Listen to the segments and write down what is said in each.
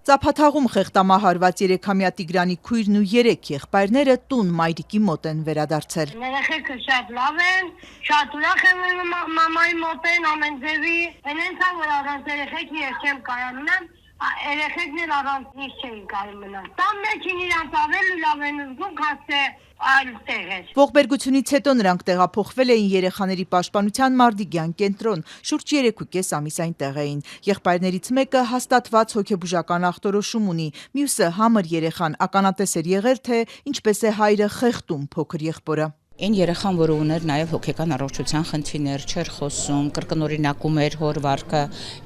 Ծափաթաղում խեղտամահարված 3-ամյա Տիգրանի քույրն ու 3 եղբայրները տուն մայրիկի մոտ են վերադարձել։ Երեխեքը շատ լավ են, շատ ուրախ եմ որ մամայի մոտ են ամեն ձևի։ Հենց որ առանց երեխեքի ես չեմ կարող մնալ, երեխեքն էլ առանց ինձ չէին կարող մնալ։ Տան մեջին իրանց ավելի լավ են զգում, քան թե այլ տեղեր։ Ողբերգությունից հետո նրանք տեղափոխվել էին երեխաների պաշտպանության Մարդիգյան կենտրոն, շուրջ 3.5 ամիս այնտեղ էին։ Եղբայրներից մեկը հաստատված հոգեբուժական ախտորոշում ունի, մյուսը համր երեխան ականատես էր եղել, թե ինչպես է հայրը խեղդում փոքր եղբորը։ Այն երեխան, որը ուներ նաև հոգեկան առողջության խնդիրներ, չէր խոսում, կրկնօրինակում էր հոր վարքը,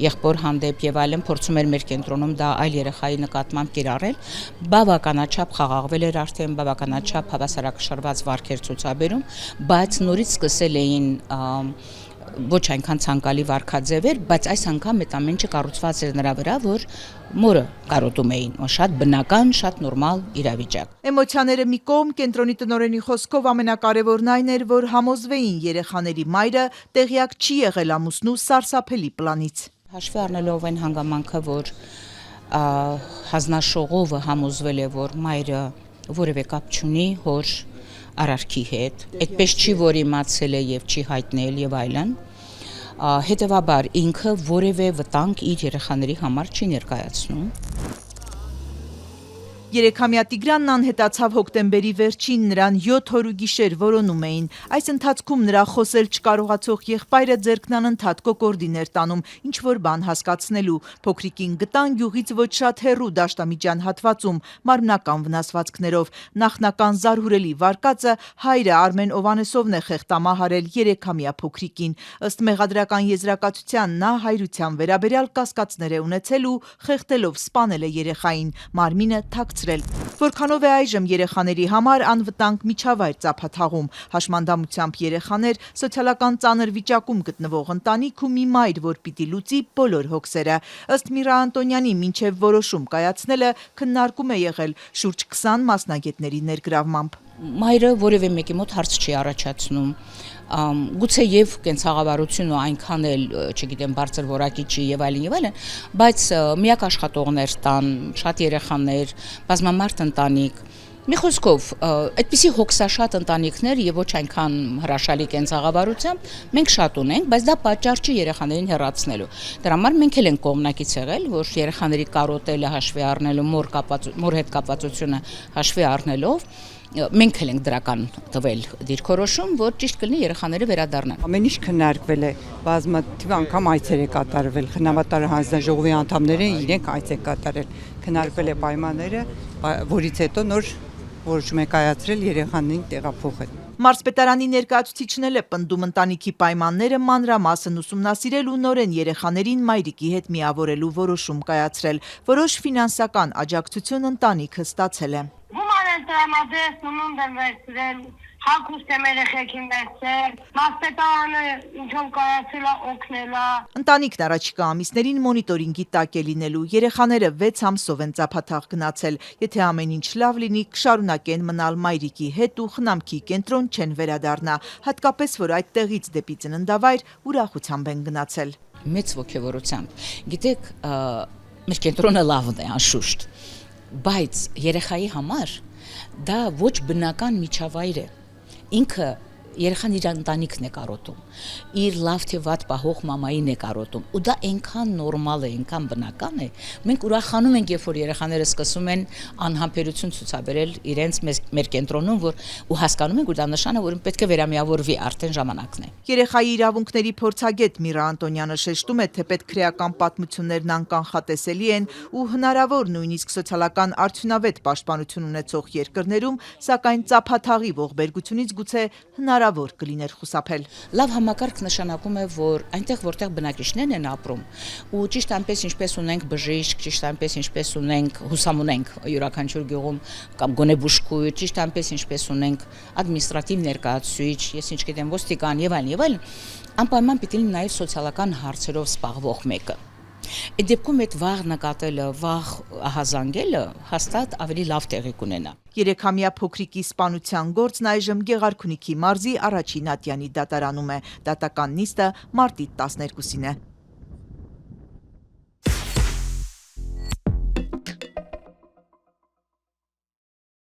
եղբոր հանդեպ եւ այլն, փորձում էր մեր կենտրոնում դա այլ երեխայի նկատմամբ կիրառել, բավականաչափ խաղաղվել էր արդեն, բավականաչափ հավասարակշռված վարքեր ցուցաբերում, բայց նորից սկսել էին ոչ այնքան ցանկալի վարքաձևեր, բայց այս անգամ այդ ամեն ինչը կառուցված էր նրա վրա, որ մորը կարոտում էին, շատ բնական, շատ նորմալ իրավիճակ։ Էմոցիաները մի կողմ, կենտրոնի տնօրենի խոսքով ամենակարևորն այն էր, որ համոզվեին երեխաների մայրը տեղյակ չի եղել ամուսնու սարսափելի պլանից։ Հաշվի առնելով այն հանգամանքը, որ հանձնաշողովը համոզվել է, որ մայրը որևէ կապ չունի հոր արարքի հետ, այդպես չի, որ իմացել է եւ չի հայտնել եւ այլն, հետեւաբար ինքը որևէ վտանգ իր երեխաների համար չի ներկայացնում։ 3-ամյա Տիգրանն անհետացավ հոկտեմբերի վերջին, նրան 7 օր ու գիշեր որոնում էին։ Այս ընթացքում նրա խոսել չկարողացող եղբայրը ձեռքն անընդհատ կոկորդին էր տանում, ինչ-որ բան հասկացնելու։ Փոքրիկին գտան գյուղից ոչ շատ հեռու դաշտամիջյան հատվածում, մարմնական վնասվածքներով։ Նախնական զարհուրելի վարկածը հայրը Արմեն Օվանեսովն է խեղտամահարել 3-ամյա փոքրիկին։ Ըստ մեղադրական եզրակացության նա հայրության վերաբերյալ կասկածներ է ունեցել ու խեղդելով սպանել է երեխային, մարմինը Որքանով է այժմ երեխաների համար անվտանգ միջավայր Ծափաթաղում, հաշմանդամությամբ երեխաներ, սոցիալական ծանր վիճակում գտնվող ընտանիք ու մի մայր, որ պիտի լուծի բոլոր հոգսերը։ Ըստ Միրա Անտոնյանի մինչև որոշում կայացնելը քննարկում է եղել շուրջ 20 մասնագետների ներգրավմամբ։ Մայրը որևէ մեկի մոտ հարց չի առաջացնում, գուցե եւ կենցաղավարությունը այնքան էլ, չգիտեմ, բարձր որակի չի եւ այլն, բայց միակ աշխատողներ տան, շատ երեխաներ, բազմամարդ ընտանիք։ Մի խոսքով, այդպիսի հոգսաշատ ընտանիքներ եւ ոչ այնքան հրաշալի կենցաղավարությամբ մենք շատ ունենք, բայց դա պատճառ չի երեխաներին հեռացնելու։ Դրա համար մենք էլ ենք կողմնակից եղել, որ երեխաների կարոտելը հաշվի առնելու, մոր հետ կապվածությունը հաշվի առնելով մենք էլ ենք դրական տվել դիրքորոշում, որ ճիշտ կլինի երեխաները վերադառնան։ Ամեն ինչ քննարկվել է, բազմաթիվ անգամ այցեր է կատարվել, խնամատարը հանձնաժողովի անդամները իրենք այց են կատարել, քննարկվել է պայմանները, որից հետո նոր որոշում է կայացրել երեխաներին տեղափոխել։ Մարզպետարանի ներկայացուցիչն էլ է պնդում ընտանիքի պայմանները մանրամասն ուսումնասիրել ու նորեն երեխաներին մայրիկի հետ միավորելու որոշում կայացրել։ Որոշ ֆինանսական աջակցություն ընտանիքը ստացել է։ Գումար են տրամադրել, սնունդ են վերցրել, հագուստ եմ երեխեքին վերցրել, մարզպետարանը ինչով կարացել է օգնել է։ Ընտանիքն առաջիկա ամիսներին մոնիտորինգի տակ է լինելու։ Երեխաները 6 ամսով են Ծափաթաղ գնացել։ Եթե ամեն ինչ լավ լինի, կշարունակեն մնալ մայրիկի հետ ու խնամքի կենտրոն չեն վերադառնա, հատկապես որ այդտեղից դեպի ծննդավայր ուրախությամբ են գնացել։ Մեծ ոգևորությամբ։ Գիտեք, մեր կենտրոնը լավն է, անշուշտ, բայց երեխայի համար դա ոչ բնական միջավայր է։ Ինքը երեխան իր ընտանիքն է կարոտում, իր լավ թե վատ պահող մամային է կարոտում, ու դա այնքան նորմալ է, այնքան բնական է։ Մենք ուրախանում ենք, երբ որ երեխաները սկսում են անհամբերություն ցուցաբերել իրենց մեր կենտրոնում, ու հասկանում ենք, որ դա նշան է, որ պետք է վերամիավորվի, արդեն ժամանակն է։ Երեխայի իրավունքների փորձագետ Միրա Անտոնյանը շեշտում է, թե պետքրեական պատմություններն անկանխատեսելի են ու հնարավոր նույնիսկ սոցիալական արդյունավետ պաշտպանություն ունեցող երկրներում, սակայն Ծափաթաղի ողբերգությունից գուցե հնարավոր կլիներ խուսափել։ Լավ համակարգ նշանակում է, որ այնտեղ որտեղ բնակիչներն են ապրում, ու ճիշտ այնպես ինչպես ունենք բժիշկ, ճիշտ այնպես ինչպես ունենք հուսամունենք յուրաքանչյուր գյուղում կամ գոնե բուժքույր, ճիշտ այնպես ինչպես ունենք ադմինիստրատիվ ներկայացուցիչ, ես ինչ գիտեմ, ոստիկան եւ այլն, անպայման պիտի լինի նաեւ սոցիալական հարցերով զբաղվող մեկը։ Այդ դեպքում այդ վաղ նկատելը, վաղ ահազանգելը հաստատ ավելի լավ տեղի կունենա։ 3-ամյա փոքրիկի սպանության գործն այժմ Գեղարքունիքի մարզի առաջին ատյանի դատարանում է։ Դատական նիստը մարտի 12-ին է։